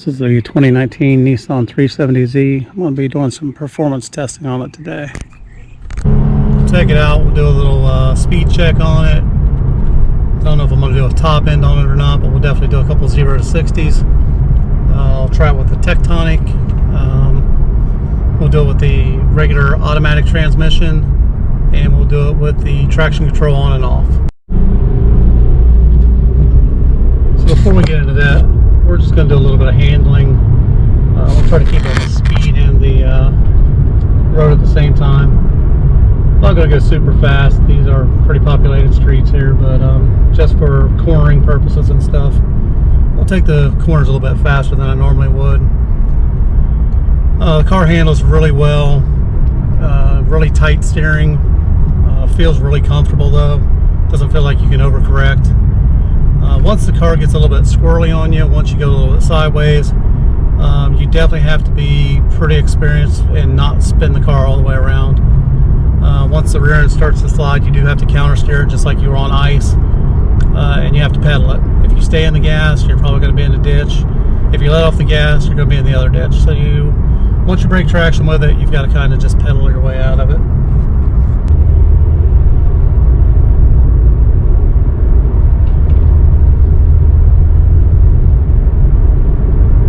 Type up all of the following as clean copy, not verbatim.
This is the 2019 Nissan 370Z. I'm going to be doing some performance testing on it today. Take it out, we'll do a little speed check on it. Don't know if I'm going to do a top end on it or not, but we'll definitely do a couple 0 to 60s. I'll try it with the Tectonic. We'll do it with the regular automatic transmission, and we'll do it with the traction control on and off. So before we get into that, we're just going to do a little bit of handling. We'll try to keep on the speed and the road at the same time. I'm not going to go super fast. These are pretty populated streets here, but just for cornering purposes and stuff, I'll take the corners a little bit faster than I normally would. The car handles really well, really tight steering, feels really comfortable though, doesn't feel like you can overcorrect. Once the car gets a little bit squirrely on you, once you go a little bit sideways, you definitely have to be pretty experienced and not spin the car all the way around. Once the rear end starts to slide, you do have to counter steer it just like you were on ice, and you have to pedal it. If you stay in the gas, you're probably going to be in the ditch. If you let off the gas, you're going to be in the other ditch. So once you break traction with it, you've got to kind of just pedal your way out of it.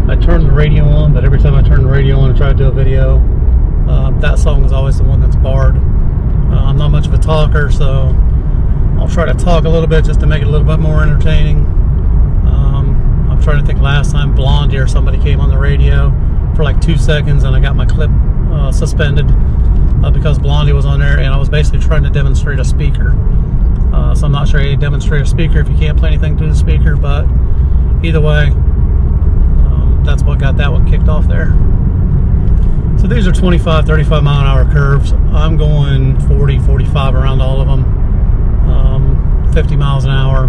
I turned the radio on, but every time I turn the radio on and try to do a video, that song is always the one that's barred. I'm not much of a talker, so I'll try to talk a little bit just to make it a little bit more entertaining. I'm trying to think last time Blondie or somebody came on the radio for like 2 seconds and I got my clip suspended because Blondie was on there, and I was basically trying to demonstrate a speaker. So I'm not sure you demonstrate a speaker if you can't play anything through the speaker, but either way, that's what got that one kicked off there. So these are 25, 35 mile an hour curves. I'm going 40, 45 around all of them. 50 miles an hour.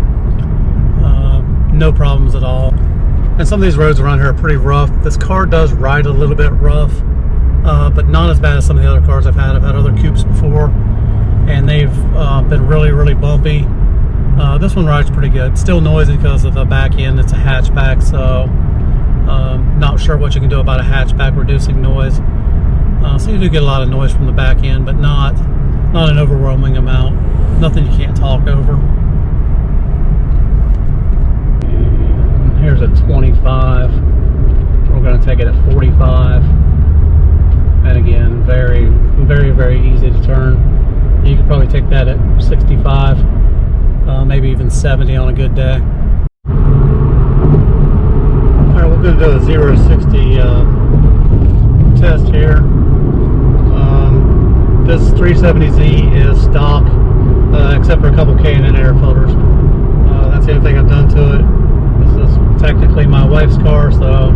No problems at all. And some of these roads around here are pretty rough. This car does ride a little bit rough, but not as bad as some of the other cars I've had. I've had other coupes before, and they've been really, really bumpy. This one rides pretty good. Still noisy because of the back end. It's a hatchback, so not sure what you can do about a hatchback reducing noise. So you do get a lot of noise from the back end, but not an overwhelming amount. Nothing you can't talk over. Here's a 25. We're going to take it at 45. And again, very, very, very easy to turn. You could probably take that at 65, maybe even 70 on a good day. Alright, we're going to do a 0 to 60 test here. This 370Z is stock, except for a couple K&N air filters. That's the only thing I've done to it. This is technically my wife's car, so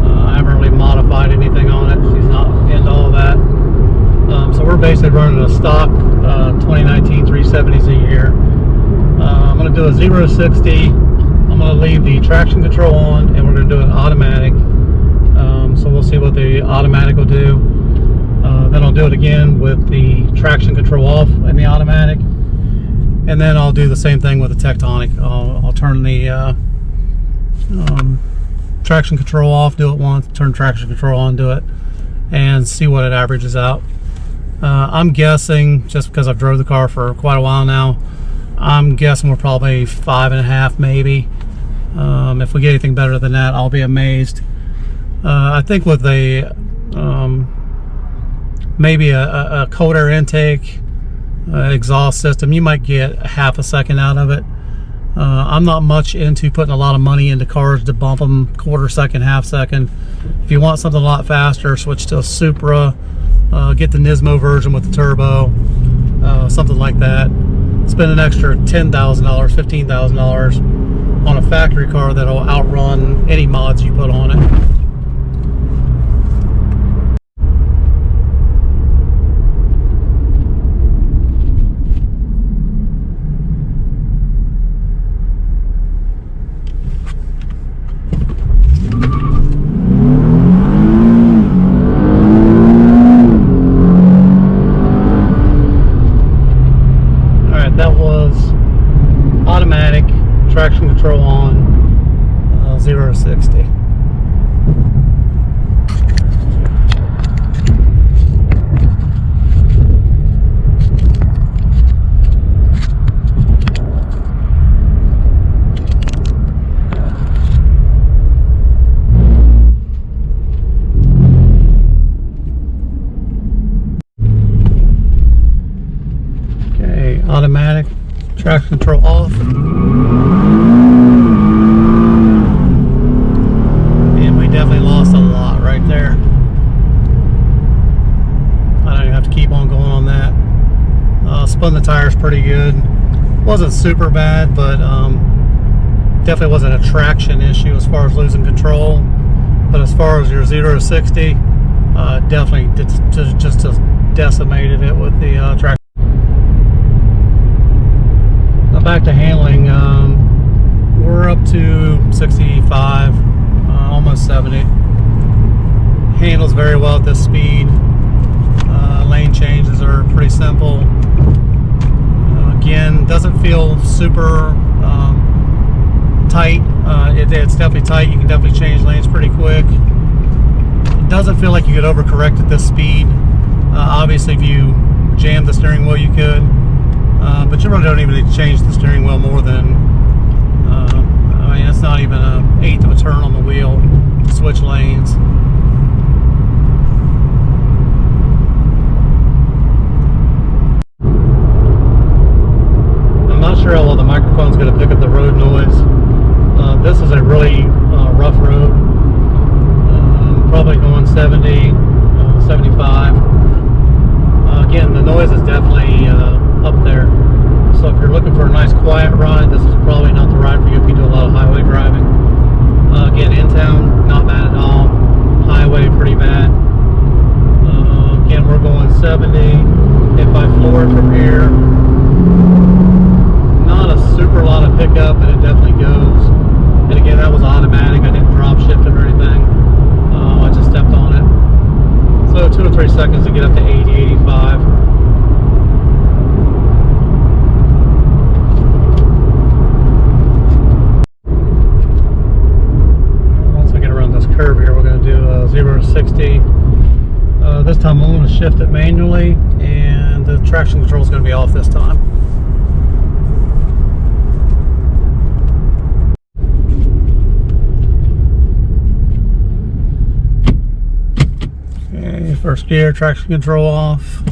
I haven't really modified anything on it. She's not into all of that. So we're basically running a stock 2019 370Z here. I'm going to do a 0 to 60. I'm going to leave the traction control on, and we're going to do an automatic. So we'll see what the automatic will do. Then I'll do it again with the traction control off and the automatic. And then I'll do the same thing with the Tectonic. I'll turn the traction control off, do it once, turn traction control on, do it, and see what it averages out. I'm guessing, just because I've drove the car for quite a while now, I'm guessing we're probably 5.5 maybe. If we get anything better than that, I'll be amazed. I think with a maybe a cold air intake, exhaust system, you might get half a second out of it. I'm not much into putting a lot of money into cars to bump them quarter second, half second. If you want something a lot faster, switch to a Supra, get the Nismo version with the turbo, something like that. Spend an extra $10,000, $15,000 on a factory car that'll outrun any mods you put on it. That was automatic, traction control on, 0 to 60. Automatic, traction control off. And we definitely lost a lot right there. I don't even have to keep on going on that. Spun the tires pretty good. Wasn't super bad, but definitely wasn't a traction issue as far as losing control. But as far as your 0 to 60, definitely just decimated it with the traction. Now back to handling, we're up to 65, almost 70. Handles very well at this speed. Lane changes are pretty simple. Again, doesn't feel super tight. It's definitely tight. You can definitely change lanes pretty quick. It doesn't feel like you could overcorrect at this speed. Obviously, if you jammed the steering wheel, you could. But you really don't even need to change the steering wheel more than, I mean, it's not even an eighth of a turn on the wheel to switch lanes. I'm not sure how well the microphone's going to pick up the road noise. This is a really rough road. Probably going 70, 75. Again, the noise is definitely up there. So if you're looking for a nice quiet ride, this is probably not the ride for you if you do a lot of highway driving. Again, in town, not bad at all. Highway, pretty bad. Again, we're going 70. If I floor it from here, not a super lot of pickup, but it definitely goes. And again, that was automatic. I didn't drop shift it or anything. I just stepped on it. So 2 or 3 seconds to get up to 80, 85. Once I get around this curve here, we're going to do 0 to 60. This time I'm going to shift it manually, and the traction control is going to be off this time. Okay, first gear, traction control off.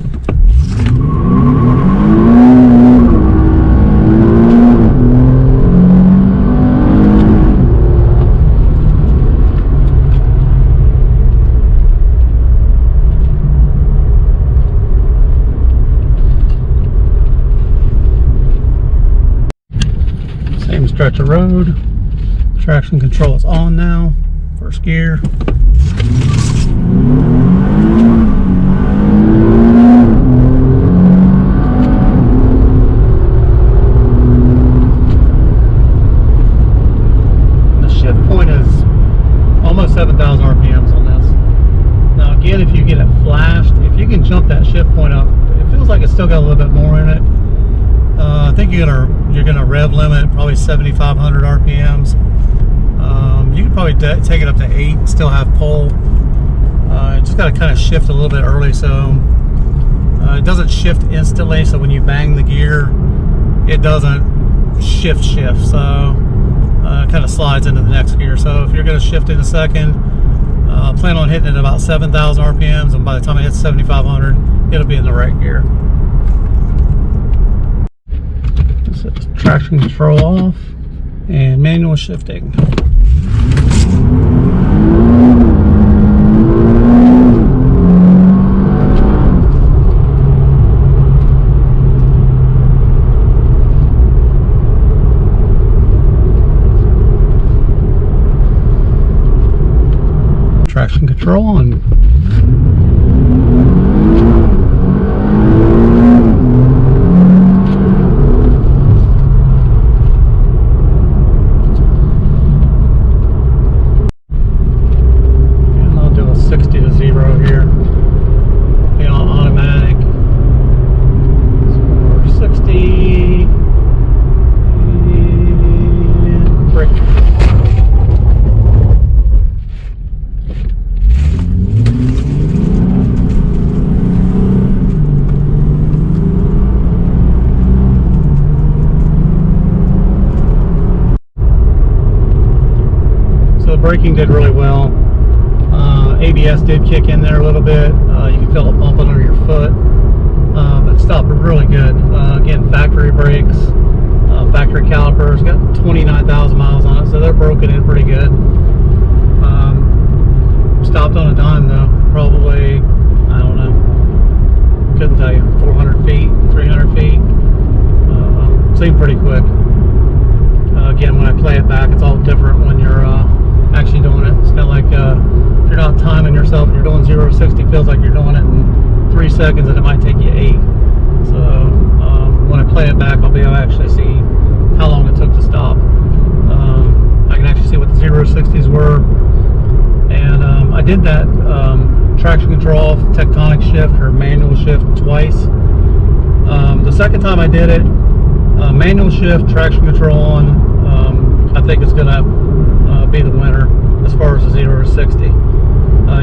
Same stretch of road. Traction control is on now. First gear. The shift point is almost 7,000 RPMs on this. Now again, if you get it flashed, if you can jump that shift point up, it feels like it's still got a little bit more in it. I think you're gonna rev limit probably 7,500 RPMs. You could probably take it up to 8 and still have pull. Just got to kind of shift a little bit early, so it doesn't shift instantly. So when you bang the gear, it doesn't shift. So it kind of slides into the next gear. So if you're going to shift in a second, plan on hitting it about 7,000 RPMs, and by the time it hits 7,500, it'll be in the right gear. This is traction control off and manual shifting. Traction control on. And I'll do a 60 to 0 here. Be on automatic. So 60 and brake. Braking did really well. ABS did kick in there a little bit. You can feel it bumping under your foot, but stopped really good. Again, factory 29,000 miles on it, so they're broken in pretty good. Stopped on a dime though, probably, I don't know, couldn't tell you, 400 feet, 300 feet. Seemed pretty quick. Again, when I play it back, it's all different when you're actually doing it. It's kind of like if you're not timing yourself and you're doing 0 to 60, feels like you're doing it in 3 seconds and it might take you 8. So when I play it back, I'll be able to actually see how long it took to stop. I can actually see what the 0 to 60s were. And I did that traction control off, tectonic shift or manual shift twice. The second time I did it, manual shift, traction control on, I think it's going to be the winner as far as the 0 to 60. You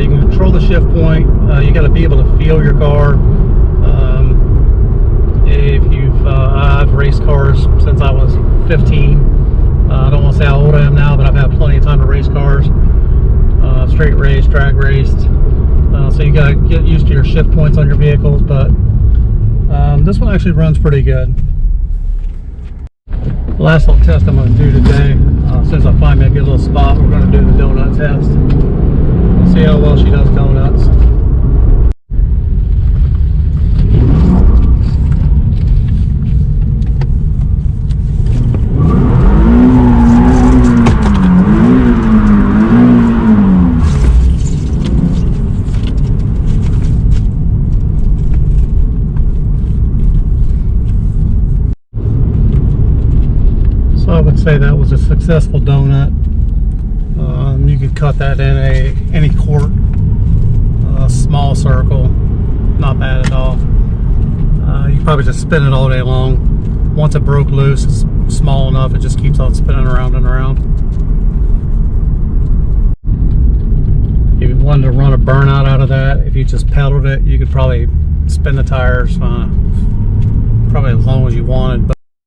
can control the shift point. You got to be able to feel your car. If I've raced cars since I was 15. I don't want to say how old I am now, but I've had plenty of time to race cars. Straight race, drag raced. So you got to get used to your shift points on your vehicles, but this one actually runs pretty good. The last little test I'm going to do today, since I find me a good little spot, we're going to do the donut test. We'll see how well she does donuts. I would say that was a successful donut. You could cut that in any quart, small circle, not bad at all. You could probably just spin it all day long. Once it broke loose, it's small enough, it just keeps on spinning around and around. If you wanted to run a burnout out of that, if you just pedaled it, you could probably spin the tires probably as long as you wanted. But